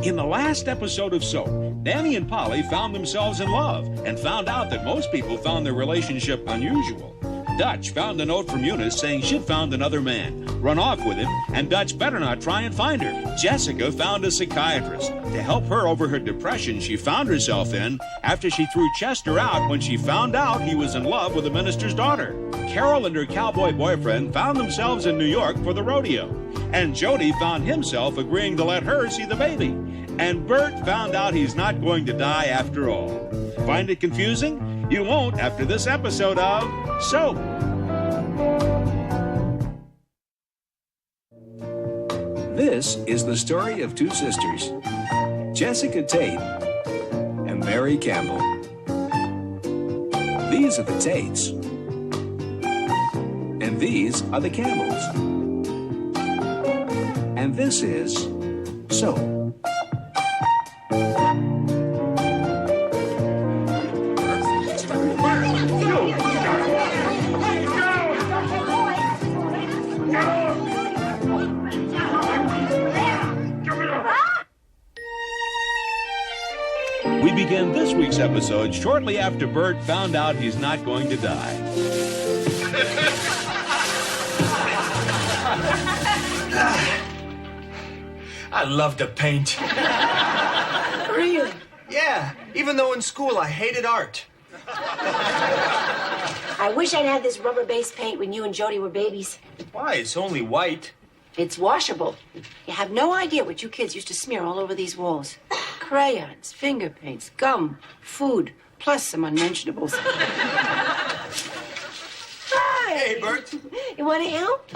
In the last episode of Soap, Danny and Polly found themselves in love and found out that most people found their relationship unusual. Dutch found a note from Eunice saying she'd found another man, run off with him, and Dutch better not try and find her. Jessica found a psychiatrist to help her over her depression she found herself in after she threw Chester out when she found out he was in love with the minister's daughter. Carol and her cowboy boyfriend found themselves in New York for the rodeo. And Jody found himself agreeing to let her see the baby. And Bert found out he's not going to die after all. Find it confusing? You won't after this episode of Soap. This is the story of two sisters, Jessica Tate and Mary Campbell. These are the Tates, and these are the Campbells. And this is Soap. We begin this week's episode shortly after Bert found out he's not going to die. I love to paint. Really? Yeah, even though in school I hated art. I wish I'd had this rubber-based paint when you and Jody were babies. Why? It's only white. It's washable. You have no idea what you kids used to smear all over these walls. Crayons, finger paints, gum, food, plus some unmentionables. Hi! Hey, Bert. You want to help?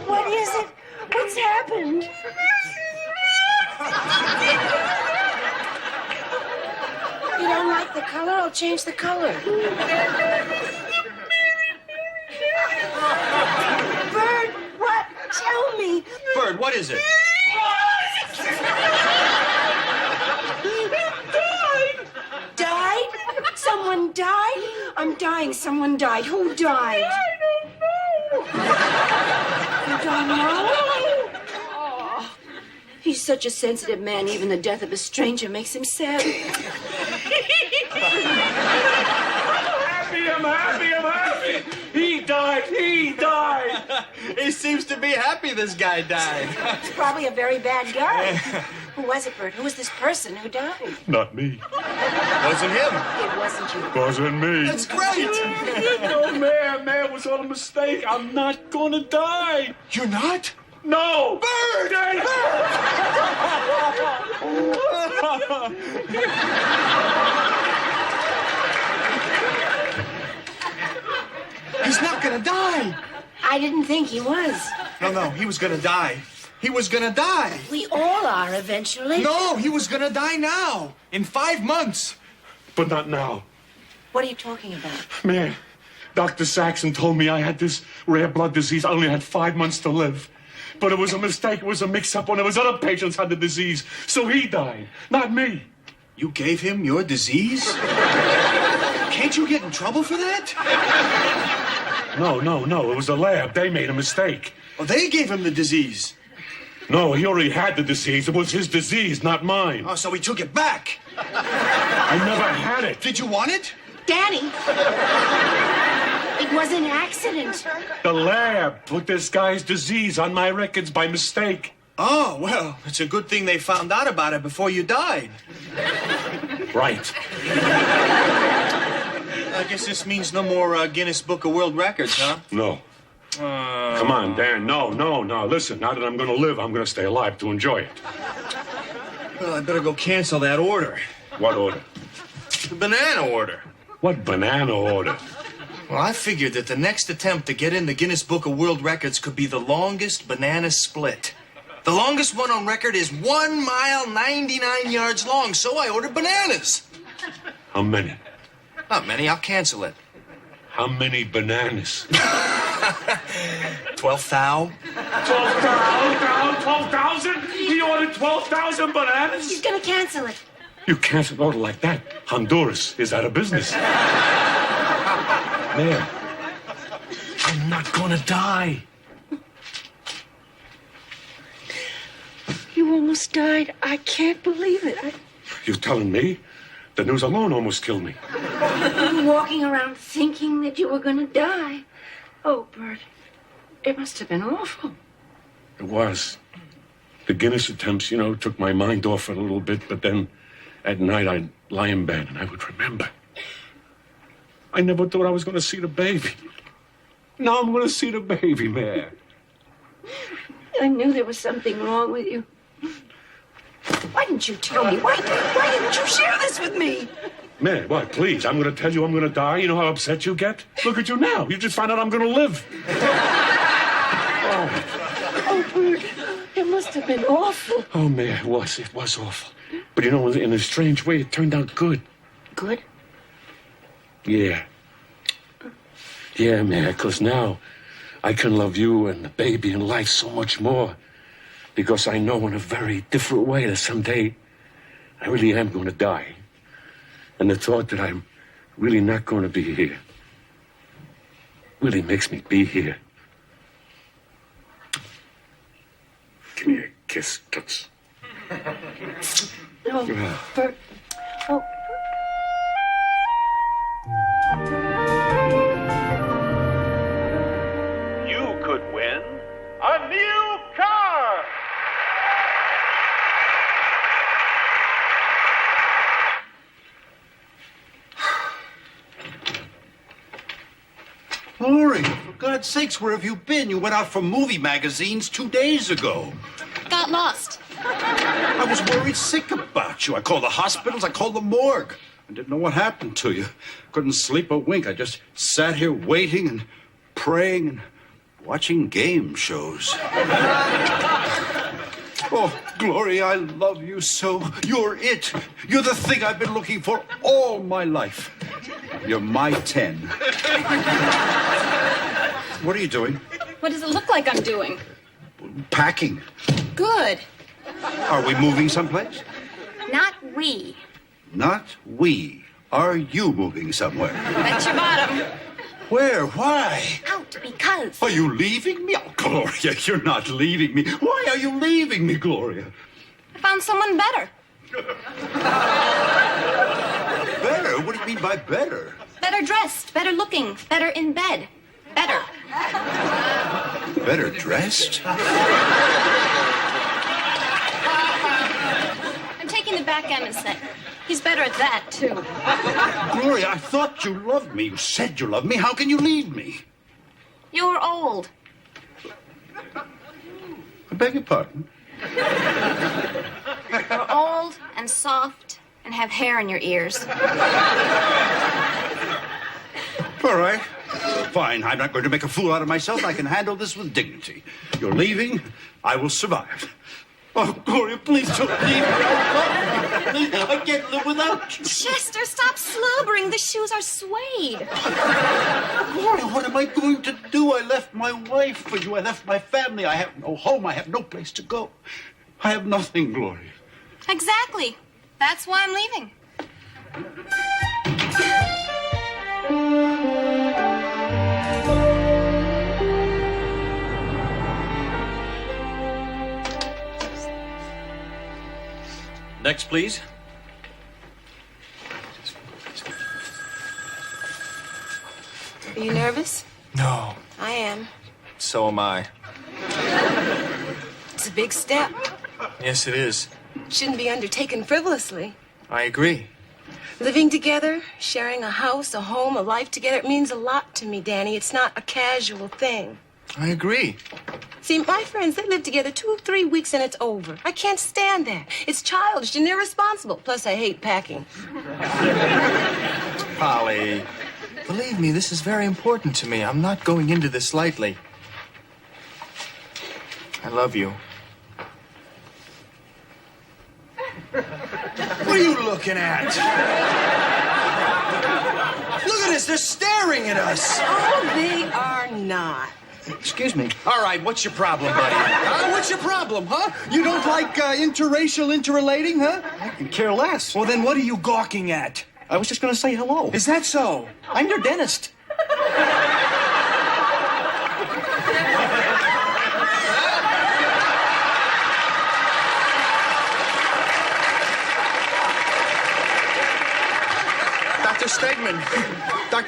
What is it? What's happened? You don't like the color? I'll change the color. Bert, what? Tell me. Bert, what is it? Died? Someone died? I'm dying. Someone died. Who died? I don't know. You don't know? Oh, he's such a sensitive man. Even the death of a stranger makes him sad. I'm happy. He died. He seems to be happy this guy died. He's probably a very bad guy. Who was it, Bert? Who was this person who died? Not me. Wasn't him. It wasn't you. Wasn't me. That's great. No, man, it was all a mistake. I'm not gonna die. You're not? No. Bert! He's not gonna die. I didn't think he was. No, he was gonna die. He was gonna die. We all are eventually. No, he was gonna die now. In 5 months. But not now. What are you talking about? Man, Dr. Saxon told me I had this rare blood disease. I only had 5 months to live. But it was a mistake. It was a mix-up. One of his other patients had the disease. So he died, not me. You gave him your disease? Can't you get in trouble for that? No. It was the lab. They made a mistake. Well, they gave him the disease. No, he already had the disease. It was his disease, not mine. Oh, so he took it back. I never had it. Did you want it? Danny! It was an accident. The lab put this guy's disease on my records by mistake. Oh, well, it's a good thing they found out about it before you died. Right. I guess this means no more Guinness Book of World Records, huh? No. Come on, Dan. No. Listen, now that I'm going to live, I'm going to stay alive to enjoy it. Well, I better go cancel that order. What order? The banana order. What banana order? Well, I figured that the next attempt to get in the Guinness Book of World Records could be the longest banana split. The longest one on record is 1 mile, 99 yards long, so I ordered bananas. How many? Not many, I'll cancel it. How many bananas? 12,000. 12,000? He ordered 12,000 bananas? He's gonna cancel it. You can't order like that. Honduras is out of business. Man, I'm not gonna die. almost died. I can't believe it. You're telling me? The news alone almost killed me. You were walking around thinking that you were going to die. Oh, Bert, it must have been awful. It was. The Guinness attempts, took my mind off it a little bit, but then at night I'd lie in bed and I would remember. I never thought I was going to see the baby. Now I'm going to see the baby, man. I knew there was something wrong with you. Why didn't you tell me? Why didn't you share this with me? Man, what? Please, I'm going to tell you I'm going to die. You know how upset you get? Look at you now. You just found out I'm going to live. Oh, Bert, it must have been awful. Oh, man, it was. It was awful. But in a strange way, it turned out good. Good? Yeah. Yeah, man, because now I can love you and the baby and life so much more. Because I know in a very different way that someday I really am going to die. And the thought that I'm really not going to be here really makes me be here. Give me a kiss, Toots. Oh, Bert. Oh. You could win a new car. Glory, for God's sakes, where have you been? You went out for movie magazines 2 days ago. Got lost. I was worried sick about you. I called the hospitals, I called the morgue. I didn't know what happened to you. Couldn't sleep a wink. I just sat here waiting and praying and watching game shows. Oh, Glory, I love you so. You're it. You're the thing I've been looking for all my life. You're my 10. What are you doing? What does it look like I'm doing? Packing. Good. Are we moving someplace? Not we. Not we. Are you moving somewhere? Bet your bottom. Where? Why? Out because. Are you leaving me? Oh, Gloria, you're not leaving me. Why are you leaving me, Gloria? I found someone better. Better? What do you mean by better? Better dressed, better looking, better in bed. Better. Better dressed? I'm taking the backgammon set. He's better at that, too. Gloria, I thought you loved me. You said you loved me. How can you leave me? You're old. I beg your pardon? You're old and soft and have hair in your ears. All right. Fine. I'm not going to make a fool out of myself. I can handle this with dignity. You're leaving. I will survive. Oh, Gloria, please don't leave me. I love you. I can't live without you. Chester, stop slobbering. The shoes are suede. Gloria, what am I going to do? I left my wife for you. I left my family. I have no home. I have no place to go. I have nothing, Gloria. Exactly. That's why I'm leaving. Next, please. Are you nervous? No. I am. So am I. It's a big step. Yes, it is. Shouldn't be undertaken frivolously. I agree. Living together, sharing a house, a home, a life together, it means a lot to me, Danny. It's not a casual thing. I agree. See, my friends, they live together 2 or 3 weeks and it's over. I can't stand that. It's childish and irresponsible. Plus, I hate packing. Polly, believe me, this is very important to me. I'm not going into this lightly. I love you. What are you looking at? Look at us, they're staring at us. Oh, they are not. Excuse me. All right, what's your problem, buddy? What's your problem, huh? You don't like interracial interrelating, huh? I can care less. Well, then what are you gawking at? I was just going to say hello. Is that so? I'm your dentist.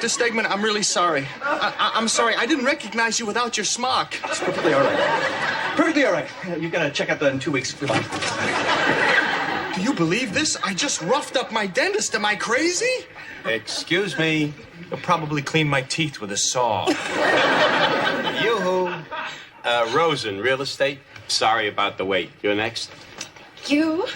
Dr. Stegman, I'm really sorry. I'm sorry. I didn't recognize you without your smock. It's perfectly all right. Perfectly all right. You're gonna check out in 2 weeks. Goodbye. Do you believe this? I just roughed up my dentist. Am I crazy? Excuse me. He'll probably clean my teeth with a saw. Yoo-hoo. Rosen, real estate. Sorry about the wait. You're next. You?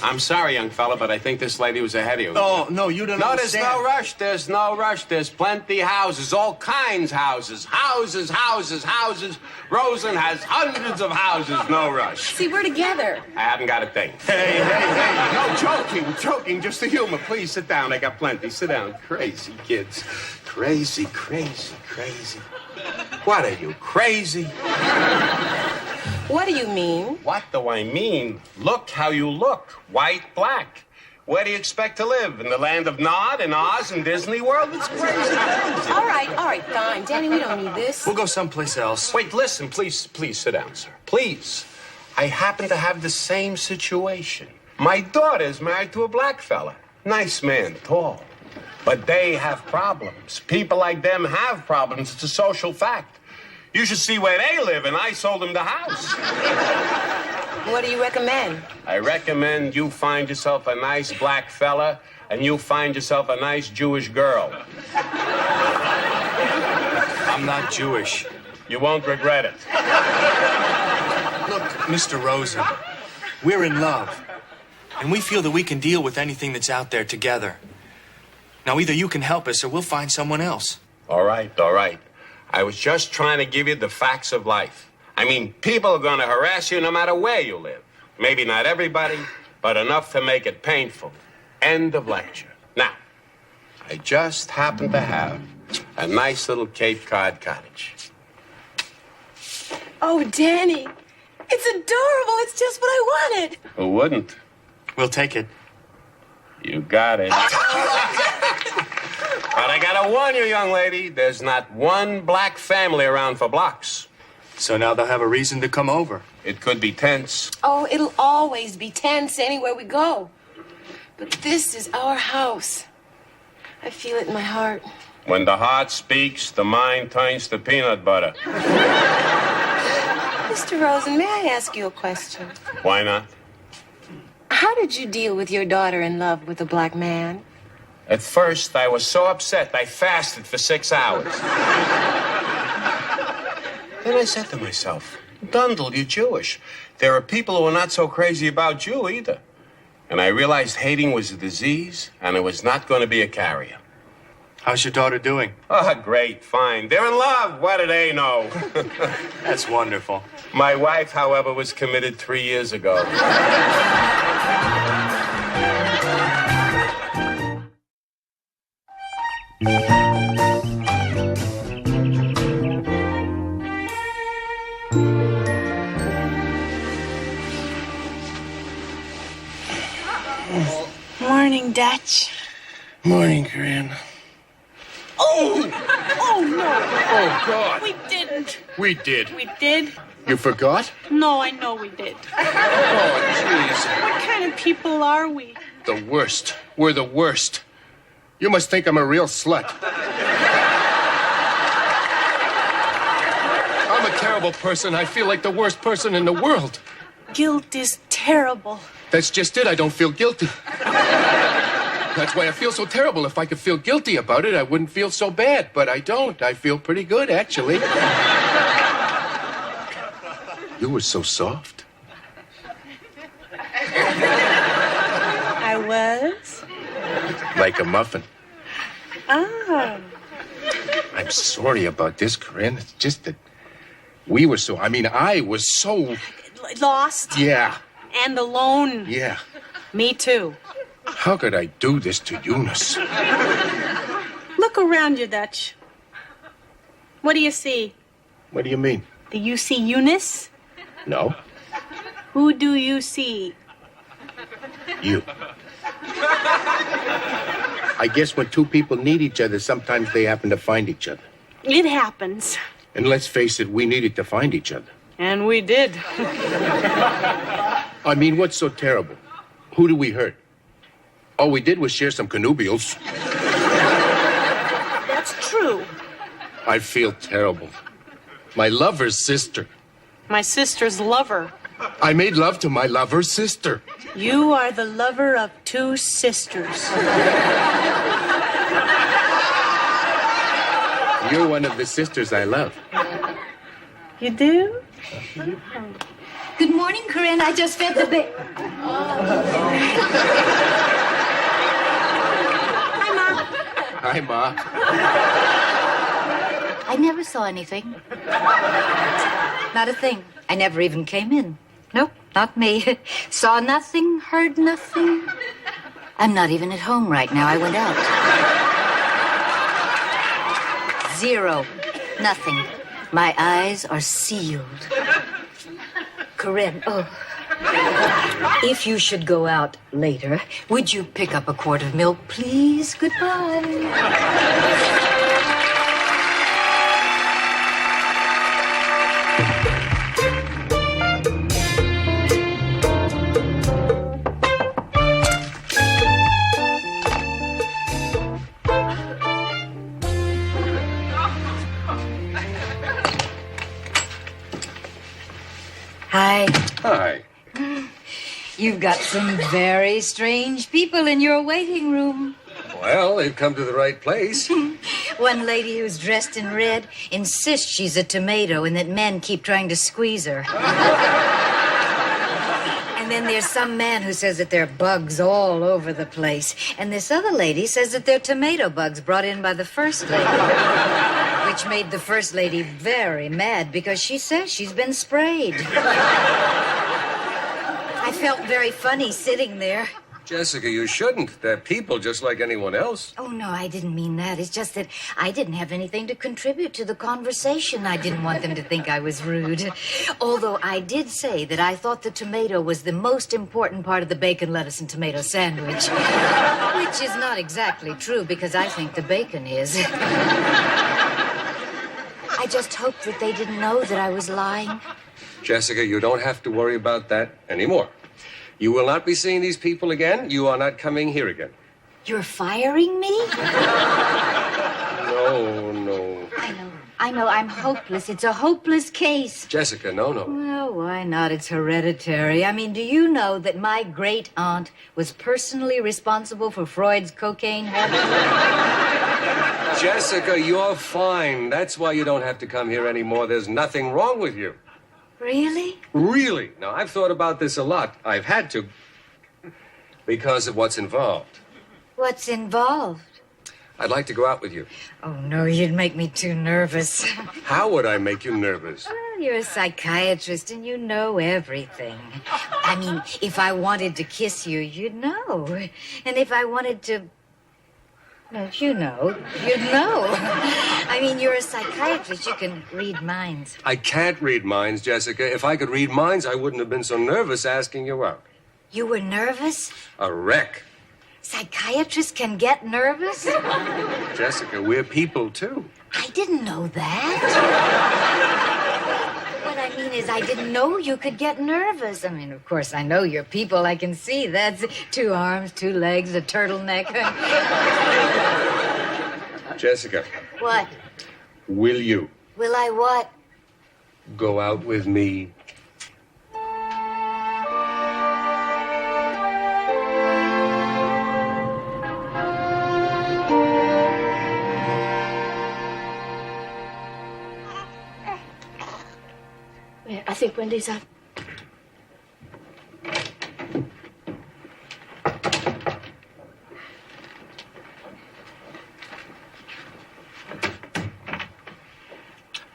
I'm sorry, young fella, but I think this lady was ahead of you. Oh, no, you don't understand. No, there's no rush. There's no rush. There's plenty houses, all kinds houses. Houses, houses, houses. Rosen has hundreds of houses. No rush. See, we're together. I haven't got a thing. Hey. No, joking. Just the humor. Please sit down. I got plenty. Sit down. Crazy kids. Crazy. What are you, crazy? What do you mean? What do I mean? Look how you look. White, black. Where do you expect to live? In the land of Nod and Oz and Disney World? It's crazy. All right, fine. Danny, we don't need this. We'll go someplace else. Wait, listen, please sit down, sir. Please. I happen to have the same situation. My daughter's married to a black fella. Nice man, tall. But they have problems. People like them have problems. It's a social fact. You should see where they live, and I sold them the house. What do you recommend? I recommend you find yourself a nice black fella, and you find yourself a nice Jewish girl. I'm not Jewish. You won't regret it. Look, Mr. Rosen, we're in love. And we feel that we can deal with anything that's out there together. Now, either you can help us or we'll find someone else. All right. I was just trying to give you the facts of life. I mean, people are going to harass you no matter where you live. Maybe not everybody, but enough to make it painful. End of lecture. Now, I just happen to have a nice little Cape Cod cottage. Oh, Danny, it's adorable. It's just what I wanted. Who wouldn't? We'll take it. You got it. But I gotta warn you, young lady, there's not one black family around for blocks. So now they'll have a reason to come over. It could be tense. Oh, it'll always be tense anywhere we go. But this is our house. I feel it in my heart. When the heart speaks, the mind turns to peanut butter. Mr. Rosen, may I ask you a question? Why not? How did you deal with your daughter in love with a black man? At first, I was so upset, I fasted for 6 hours. Then I said to myself, Dundle, you're Jewish. There are people who are not so crazy about you either. And I realized hating was a disease, and it was not going to be a carrier. How's your daughter doing? Oh, great, fine. They're in love. What do they know? That's wonderful. My wife, however, was committed 3 years ago. Morning, Dutch. Morning, Corinne. Oh, no. Oh, God. We didn't. We did. We did? You forgot? No, I know we did. Oh, jeez. What kind of people are we? The worst. We're the worst. You must think I'm a real slut. I'm a terrible person. I feel like the worst person in the world. Guilt is terrible. That's just it. I don't feel guilty. That's why I feel so terrible. If I could feel guilty about it, I wouldn't feel so bad. But I don't. I feel pretty good, actually. You were so soft. I was? Like a muffin. Oh. I'm sorry about this, Corinne. It's just that we were so... I was so... Lost? Yeah. And alone? Yeah. Me too. How could I do this to Eunice? Look around you, Dutch. What do you see? What do you mean? Do you see Eunice? No. Who do you see? You. I guess when two people need each other, sometimes they happen to find each other. It happens. And let's face it, we needed to find each other. And we did. What's so terrible? Who do we hurt? All we did was share some connubials. I feel terrible. My lover's sister. My sister's lover. I made love to my lover's sister. You are the lover of two sisters. You're one of the sisters I love. You do? Good morning, Corinne. I just fed the baby. Hi, Ma. Hi, Ma. I never saw anything. Not a thing. I never even came in. Nope, not me. Saw nothing, heard nothing. I'm not even at home right now. I went out. Zero. Nothing. My eyes are sealed. Corinne, if you should go out later, would you pick up a quart of milk, please? Goodbye. Hi. Hi. You've got some very strange people in your waiting room. Well, they've come to the right place. One lady who's dressed in red insists she's a tomato and that men keep trying to squeeze her. And then there's some man who says that there are bugs all over the place. And this other lady says that they're tomato bugs brought in by the first lady. Which made the first lady very mad because she says she's been sprayed. I felt very funny sitting there. Jessica, you shouldn't. They're people just like anyone else. Oh, no, I didn't mean that. It's just that I didn't have anything to contribute to the conversation. I didn't want them to think I was rude. Although I did say that I thought the tomato was the most important part of the bacon, lettuce, and tomato sandwich. Which is not exactly true because I think the bacon is. I just hoped that they didn't know that I was lying. Jessica, you don't have to worry about that anymore. You will not be seeing these people again. You are not coming here again. You're firing me? No. I know. I'm hopeless. It's a hopeless case. Jessica, no. Well, why not? It's hereditary. I mean, do you know that my great aunt was personally responsible for Freud's cocaine habit? Jessica, you're fine. That's why you don't have to come here anymore. There's nothing wrong with you. Really? Really? Now, I've thought about this a lot. I've had to. Because of what's involved. What's involved? I'd like to go out with you. Oh, no, you'd make me too nervous. How would I make you nervous? Well, you're a psychiatrist and you know everything. I mean, if I wanted to kiss you, you'd know. And if I wanted to... No, you'd know. I mean, you're a psychiatrist. You can read minds. I can't read minds, Jessica. If I could read minds, I wouldn't have been so nervous asking you out. You were nervous? A wreck. Psychiatrists can get nervous? Jessica, we're people, too. I didn't know that. What I mean is I didn't know you could get nervous. I mean, of course, I know you're people. I can see that's 2 arms, 2 legs, a turtleneck. Jessica. What? Will you? Will I what? Go out with me. I think Wendy's up.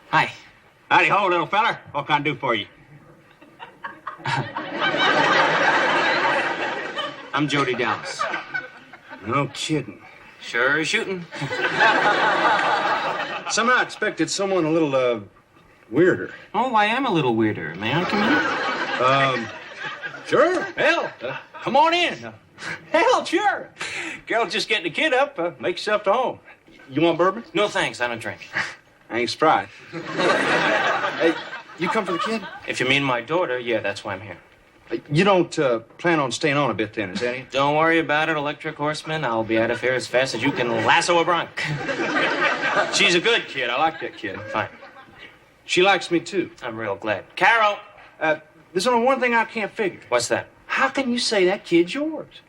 Hi. Howdy ho, little feller. What can I do for you? I'm Jody Dallas. No kidding. Sure is shooting. Somehow I expected someone a little, weirder. Oh, I am a little weirder. May I come in? Sure. Hell, come on in. Hell, sure. Girl, just getting the kid up. Make yourself to home. You want bourbon? No, thanks. I don't drink. I ain't surprised. Hey, you come for the kid? If you mean my daughter, yeah, that's why I'm here. You don't plan on staying on a bit then, is that it? Don't worry about it, Electric Horseman. I'll be out of here as fast as you can lasso a bronc. She's a good kid. I like that kid. Fine. She likes me, too. I'm real glad. Carol! There's only one thing I can't figure. What's that? How can you say that kid's yours?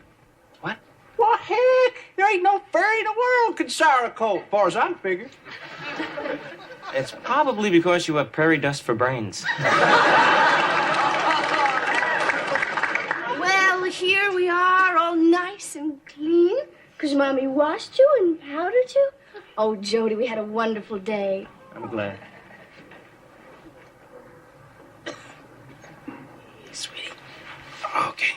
What? Well, heck, there ain't no fairy in the world can sour a coat, as far as I can figure. It's probably because you have prairie dust for brains. Well, here we are, all nice and clean, because Mommy washed you and powdered you. Oh, Jody, we had a wonderful day. I'm glad. Sweetie. Okay.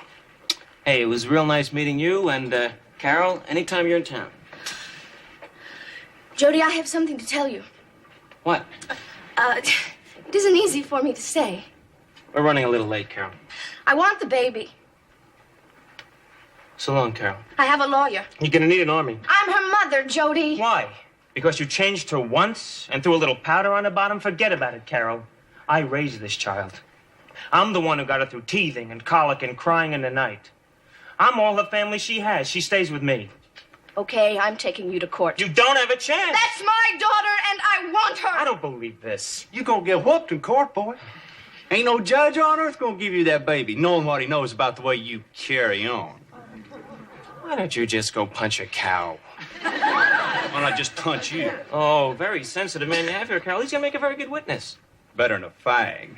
Hey, it was real nice meeting you, and, Carol, anytime you're in town. Jody, I have something to tell you. What? It isn't easy for me to say. We're running a little late, Carol. I want the baby. So long, Carol. I have a lawyer. You're gonna need an army. I'm her mother, Jody. Why? Because you changed her once and threw a little powder on the bottom? Forget about it, Carol. I raised this child. I'm the one who got her through teething and colic and crying in the night. I'm all the family she has. She stays with me. Okay, I'm taking you to court. You don't have a chance. That's my daughter, and I want her. I don't believe this. You gonna get whooped in court, boy. Ain't no judge on earth gonna give you that baby, knowing what he knows about the way you carry on. Why don't you just go punch a cow? Why not just punch you? Oh, very sensitive man you have here, Carol. He's gonna make a very good witness. Better than a fag.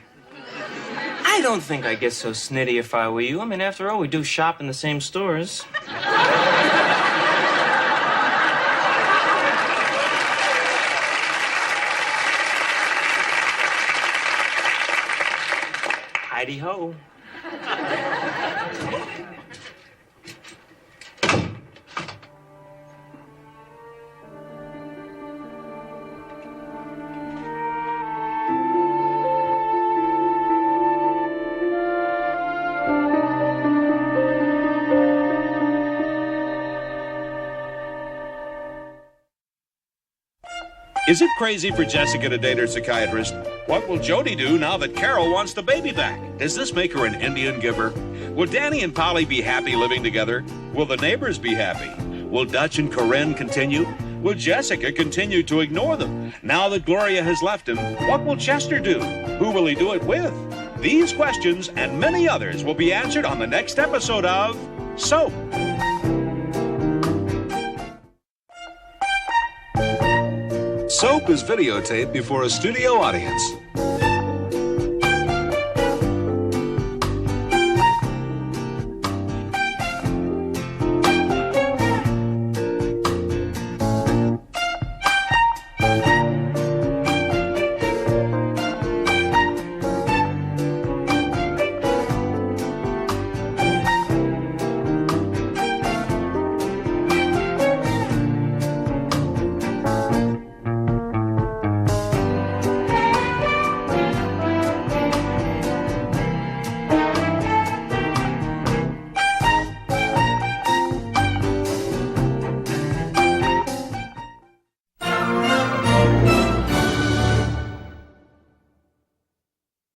I don't think I'd get so snitty if I were you. I mean, after all, we do shop in the same stores. Heidi-ho. Is it crazy for Jessica to date her psychiatrist? What will Jody do now that Carol wants the baby back? Does this make her an Indian giver? Will Danny and Polly be happy living together? Will the neighbors be happy? Will Dutch and Corinne continue? Will Jessica continue to ignore them? Now that Gloria has left him, what will Chester do? Who will he do it with? These questions and many others will be answered on the next episode of Soap. Soap is videotaped before a studio audience.